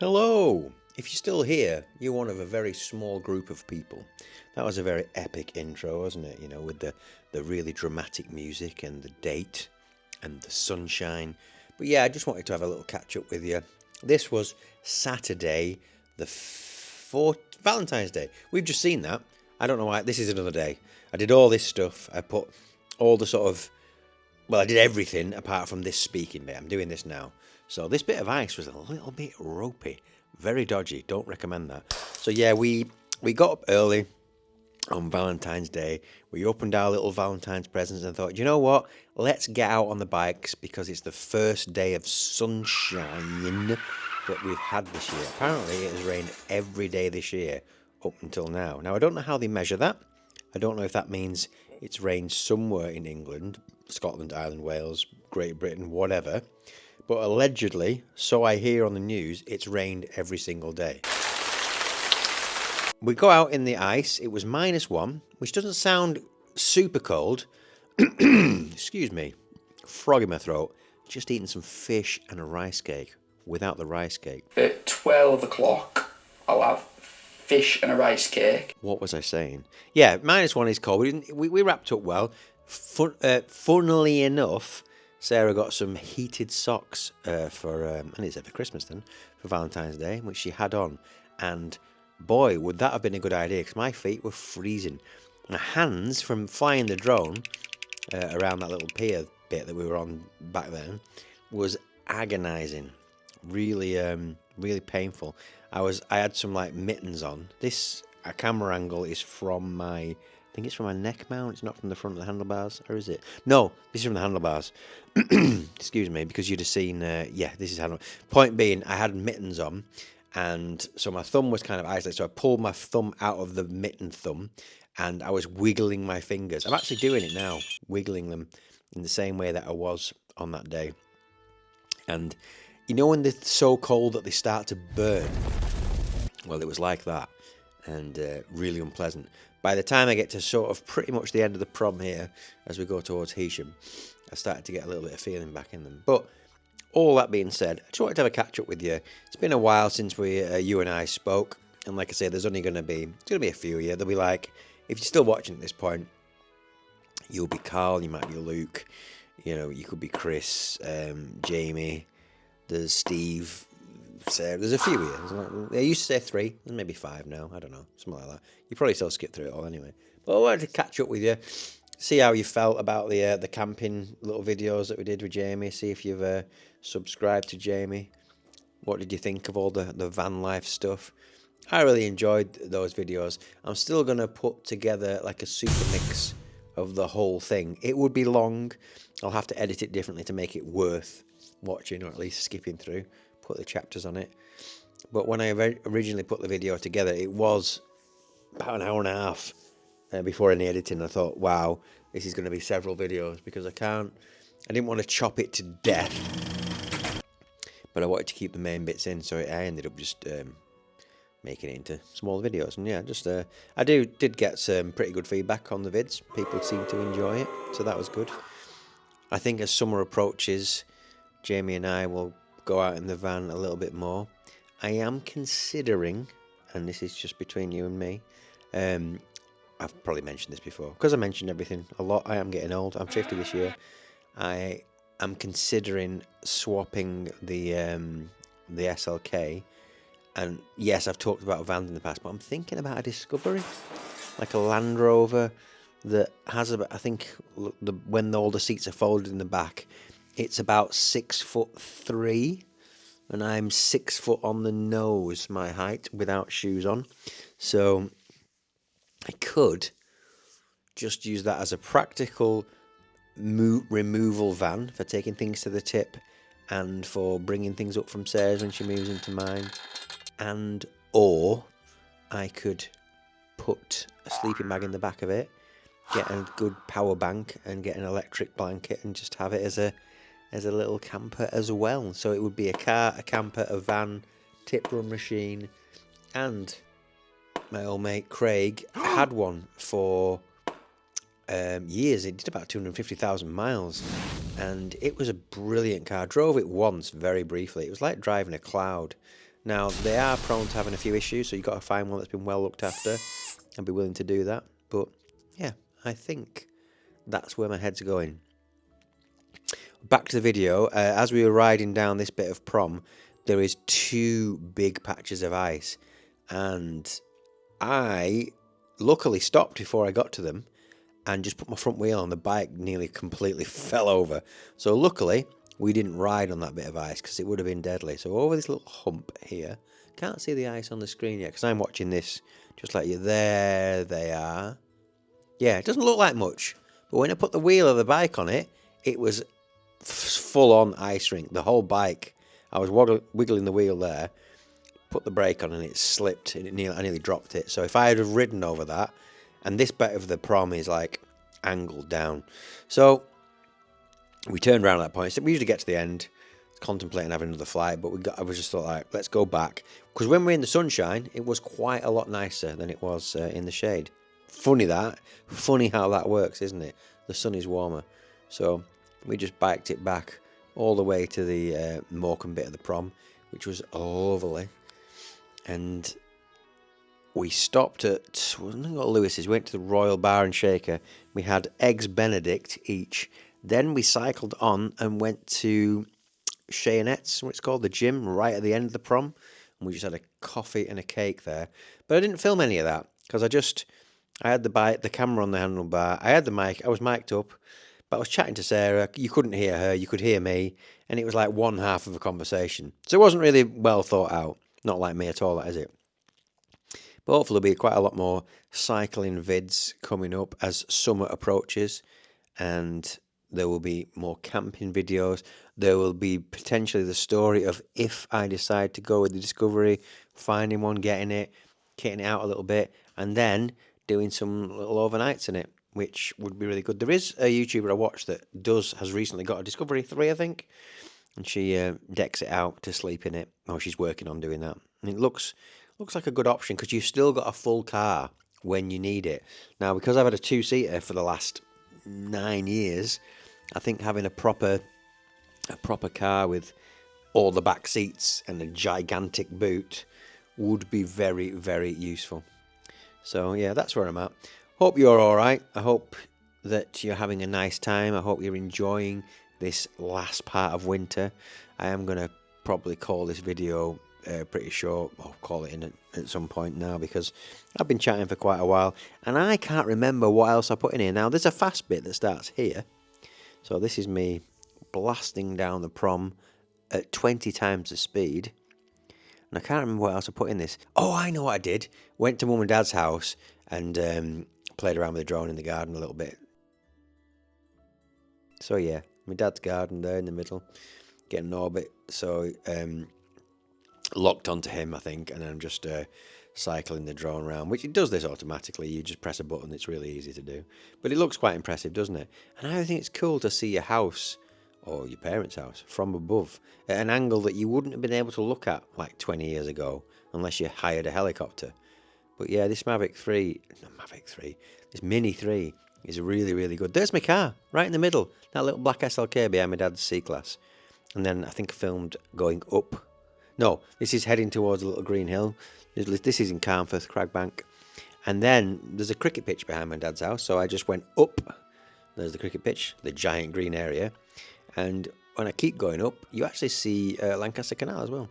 Hello! If you're still here, you're one of a very small group of people. That was a very epic intro, wasn't it? You know, with the really dramatic music and the date and the sunshine. But yeah, I just wanted to have a little catch up with you. This was Saturday, the 4th, Valentine's Day. We've just seen that. I don't know why. This is another day. I did all this stuff. I put all the sort of, well, I did everything apart from this speaking bit. I'm doing this now. So this bit of ice was a little bit ropey, very dodgy. Don't recommend that. So yeah, we got up early on Valentine's Day. We opened our little Valentine's presents and thought, you know what? Let's get out on the bikes because it's the first day of sunshine that we've had this year. Apparently it has rained every day this year up until now. Now I don't know how they measure that. I don't know if that means it's rained somewhere in England, Scotland, Ireland, Wales, Great Britain, whatever. But allegedly, so I hear on the news, it's rained every single day. We go out in the ice. It was -1, which doesn't sound super cold. Excuse me. Frog in my throat. Just eating some fish and a rice cake without the rice cake. At 12 o'clock, I'll have fish and a rice cake. What was I saying? Yeah, -1 is cold. We wrapped up well. Funnily enough, Sarah got some heated socks for, and it's for Christmas then, for Valentine's Day, which she had on. And boy, would that have been a good idea, because my feet were freezing. My hands, from flying the drone around that little pier bit that we were on back then, was agonizing. Really, really painful. I had some like mittens on. This camera angle is from my, I think it's from my neck mount. It's not from the front of the handlebars, or is it? No, this is from the handlebars. Excuse me, because you'd have seen, yeah, this is handlebars. Point being, I had mittens on, and so my thumb was kind of isolated. So I pulled my thumb out of the mitten thumb, and I was wiggling my fingers. I'm actually doing it now, wiggling them in the same way that I was on that day. And you know when they're so cold that they start to burn? Well, it was like that, and really unpleasant. By the time I get to sort of pretty much the end of the prom here, as we go towards Heysham, I started to get a little bit of feeling back in them. But all that being said, I just wanted to have a catch up with you. It's been a while since you and I spoke, and like I say, there's only going to be a few of you. There'll be like, if you're still watching at this point, you'll be Carl, you might be Luke, you know, you could be Chris, Jamie, there's Steve, Sarah, there's a few here. They used to say 3, there's maybe 5 now, I don't know, something like that. You probably still skip through it all anyway. But I wanted to catch up with you, see how you felt about the camping little videos that we did with Jamie, see if you've subscribed to Jamie. What did you think of all the van life stuff? I really enjoyed those videos. I'm still going to put together like a super mix of the whole thing. It would be long. I'll have to edit it differently to make it worth watching, or at least skipping through, put the chapters on it. But when I originally put the video together, it was about an hour and a half before any editing. I thought, wow, this is going to be several videos, because I didn't want to chop it to death, but I wanted to keep the main bits in, so I ended up just making it into small videos. And yeah, just I did get some pretty good feedback on the vids. People seem to enjoy it, so that was good. I think as summer approaches, Jamie and I will go out in the van a little bit more. I am considering, and this is just between you and me, I've probably mentioned this before, because I mentioned everything a lot. I am getting old. I'm 50 this year. I am considering swapping the SLK. And yes, I've talked about vans in the past, but I'm thinking about a Discovery, like a Land Rover that has about, I think, when all the seats are folded in the back, it's about 6'3", and I'm 6 foot on the nose, my height, without shoes on. So I could just use that as a practical removal van for taking things to the tip and for bringing things up from Sarah's when she moves into mine. And or I could put a sleeping bag in the back of it, get a good power bank and get an electric blanket and just have it as a little camper as well. So it would be a car, a camper, a van, tip run machine. And my old mate Craig had one for years. It did about 250,000 miles, and it was a brilliant car. I drove it once very briefly. It was like driving a cloud. Now, they are prone to having a few issues, so you've got to find one that's been well looked after and be willing to do that. But yeah, I think that's where my head's going. Back to the video. As we were riding down this bit of prom, there is 2 big patches of ice, and I luckily stopped before I got to them and just put my front wheel on. The bike nearly completely fell over. So luckily, we didn't ride on that bit of ice, because it would have been deadly. So over this little hump here, can't see the ice on the screen yet because I'm watching this just like you. There they are. Yeah, it doesn't look like much, but when I put the wheel of the bike on it, it was full on ice rink. The whole bike, I was wiggling the wheel there, put the brake on and it slipped, and I nearly dropped it. So if I had have ridden over that, and this bit of the prom is like angled down, so we turned around at that point. So we usually get to the end, contemplating having another flight, but I was just thought, like, let's go back, because when we're in the sunshine, it was quite a lot nicer than it was in the shade. Funny how that works, isn't it? The sun is warmer. So we just biked it back all the way to the Morecambe bit of the prom, which was lovely. And we stopped at, wasn't it Lewis's? We went to the Royal Bar and Shaker. We had eggs Benedict each. Then we cycled on and went to Cheyenette's, what it's called, the gym, right at the end of the prom. And we just had a coffee and a cake there. But I didn't film any of that, because I had the camera on the handlebar. I had the mic, I was mic'd up, but I was chatting to Sarah. You couldn't hear her, you could hear me. And it was like one half of a conversation. So it wasn't really well thought out. Not like me at all, that is it. But hopefully there'll be quite a lot more cycling vids coming up as summer approaches. And there will be more camping videos. There will be potentially the story of if I decide to go with the Discovery, finding one, getting it, kitting it out a little bit, and then doing some little overnights in it, which would be really good. There is a YouTuber I watch that has recently got a Discovery 3, I think, and she decks it out to sleep in it. Oh, she's working on doing that. And it looks like a good option, because you've still got a full car when you need it. Now, because I've had a 2-seater for the last 9 years, I think having a proper car with all the back seats and a gigantic boot would be very, very useful. So yeah, that's where I'm at. Hope you're all right. I hope that you're having a nice time. I hope you're enjoying this last part of winter. I am going to probably call this video pretty short. I'll call it in at some point now, because I've been chatting for quite a while and I can't remember what else I put in here. Now, there's a fast bit that starts here. So this is me blasting down the prom at 20 times the speed. And I can't remember what else I put in this. Oh, I know what I did. Went to Mum and Dad's house and played around with the drone in the garden a little bit. So yeah, my dad's garden there in the middle, getting an orbit. So locked onto him, I think, and I'm just cycling the drone around, which it does this automatically. You just press a button. It's really easy to do. But it looks quite impressive, doesn't it? And I think it's cool to see your house or your parents' house from above at an angle that you wouldn't have been able to look at like 20 years ago unless you hired a helicopter. But yeah, this this Mini 3 is really, really good. There's my car right in the middle, that little black SLK behind my dad's C-Class. And then I think I filmed going up. No, this is heading towards a little green hill. This is in Carnforth, Cragbank. And then there's a cricket pitch behind my dad's house, so I just went up. There's the cricket pitch, the giant green area. And when I keep going up, you actually see Lancaster Canal as well.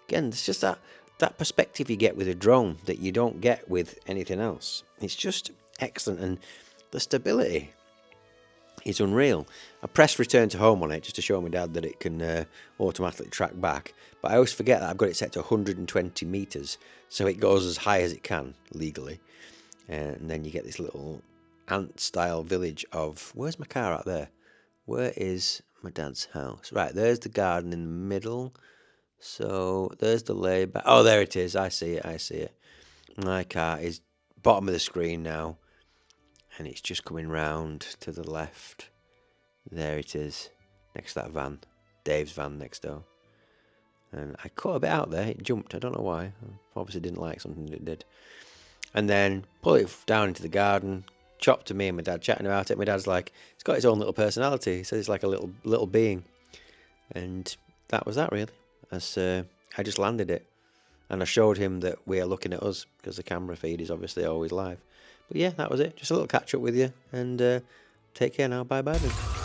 Again, it's just that perspective you get with a drone that you don't get with anything else. It's just excellent, and the stability is unreal. I pressed return to home on it just to show my dad that it can automatically track back. But I always forget that I've got it set to 120 metres, so it goes as high as it can legally. And then you get this little ant-style village of... Where's my car out there? Where is my dad's house? Right, there's the garden in the middle. So there's the layback. Oh, there it is. I see it. My car is bottom of the screen now. And it's just coming round to the left. There it is. Next to that van. Dave's van next door. And I cut a bit out there. It jumped. I don't know why. I obviously didn't like something that it did. And then pull it down into the garden. Chop to me and my dad chatting about it. My dad's like, it's got its own little personality. He says it's like a little being. And that was that, really. As I just landed it. And I showed him that we are looking at us, because the camera feed is obviously always live. But yeah, that was it. Just a little catch up with you. And take care now. Bye bye then.